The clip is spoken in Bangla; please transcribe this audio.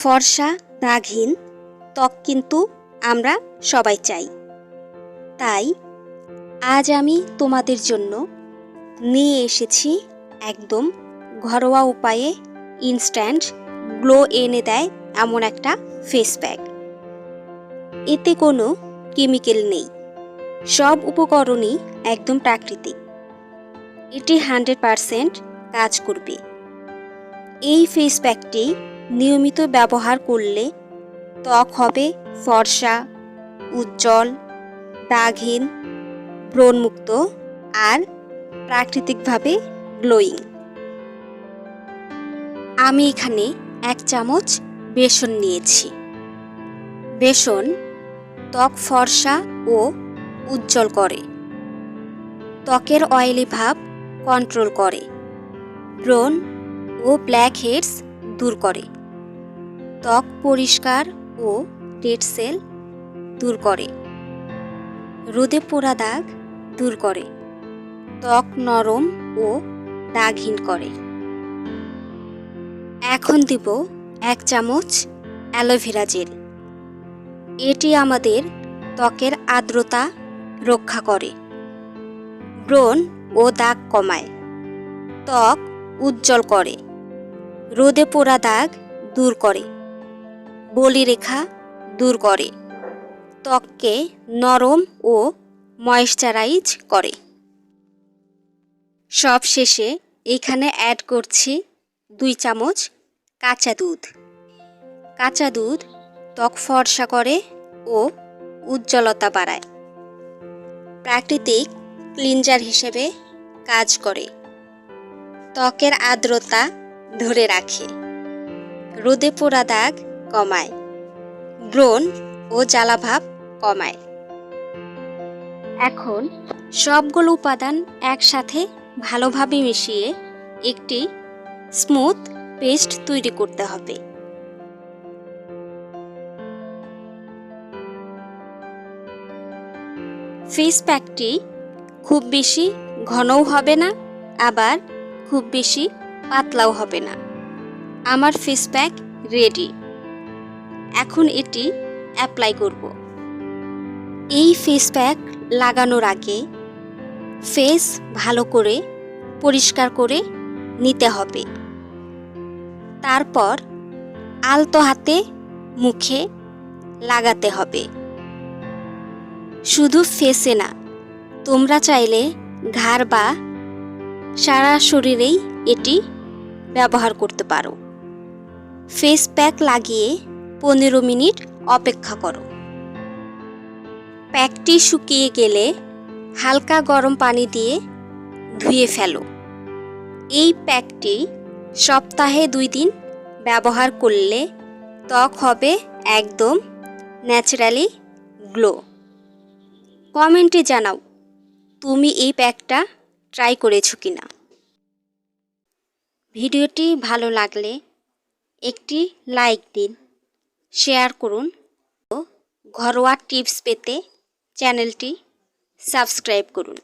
ফর্সা দাগহীন ত্বক কিন্তু আমরা সবাই চাই। তাই আজ আমি তোমাদের জন্য নিয়ে এসেছি একদম ঘরোয়া উপায়ে ইনস্ট্যান্ট গ্লো এনে দেয় এমন একটা ফেস প্যাক। এতে কোনো কেমিক্যাল নেই, সব উপকরণই একদম প্রাকৃতিক। এটি 100% কাজ করবে। এই ফেস প্যাকটি নিয়মিত ব্যবহার করলে ত্বক হবে ফর্সা, উজ্জ্বল, দাগহীন, ব্রণমুক্ত আর প্রাকৃতিকভাবে গ্লোয়িং। আমি এখানে 1 চামচ বেসন নিয়েছি। বেসন ত্বক ফর্সা ও উজ্জ্বল করে, ত্বকের অয়েলি ভাব কন্ট্রোল করে, ব্রণ ও ব্ল্যাক হেডস দূর করে, ত্বক পরিষ্কার ও ডেড সেল দূর করে, রোদে পোড়া দাগ দূর করে, ত্বক নরম ও দাগহীন করে। এখন দিব 1 চামচ অ্যালোভেরা জেল। এটি আমাদের ত্বকের আর্দ্রতা রক্ষা করে, ব্রণ ও দাগ কমায়, ত্বক উজ্জ্বল করে, রোদে পোড়া দাগ দূর করে, বলিরেখা দূর করে, ত্বককে নরম ও ময়েশ্চারাইজ করে। সব শেষে এখানে অ্যাড করছি 2 চামচ কাঁচা দুধ। কাঁচা দুধ ত্বক ফর্সা করে ও উজ্জ্বলতা বাড়ায়, প্রাকৃতিক ক্লিনজার হিসেবে কাজ করে, ত্বকের আর্দ্রতা ধরে রাখে, রোদে পোড়া দাগ কমায়, ব্রণ ও জ্বালাভাব কমায়। এখন সবগুলো উপাদান একসাথে ভালোভাবে মিশিয়ে একটি স্মুথ পেস্ট তৈরি করতে হবে। ফেস প্যাকটি খুব বেশি ঘনও হবে না, আবার খুব বেশি পাতলাও হবে না। আমার ফেস প্যাক রেডি। এখন এটি অ্যাপ্লাই করব। এই ফেস প্যাক লাগানোর আগে ফেস ভালো করে পরিষ্কার করে নিতে হবে। তারপর আলতো হাতে মুখে লাগাতে হবে। শুধু ফেসে না, তোমরা চাইলে ঘাড় বা সারা শরীরেই এটি ব্যবহার করতে পারো। ফেস প্যাক লাগিয়ে 15 মিনিট অপেক্ষা করো। প্যাকটি শুকিয়ে গেলে হালকা গরম পানি দিয়ে ধুয়ে ফেলো। এই প্যাকটি সপ্তাহে 2 দিন ব্যবহার করলে ত্বক হবে একদম ন্যাচারালি গ্লো। কমেন্টে জানাও তুমি এই প্যাকটা ট্রাই করেছো কিনা। ভিডিওটি ভালো লাগলে একটি লাইক দিন, শেয়ার করুন ও ঘরোয়া টিপস পেতে চ্যানেলটি সাবস্ক্রাইব করুন।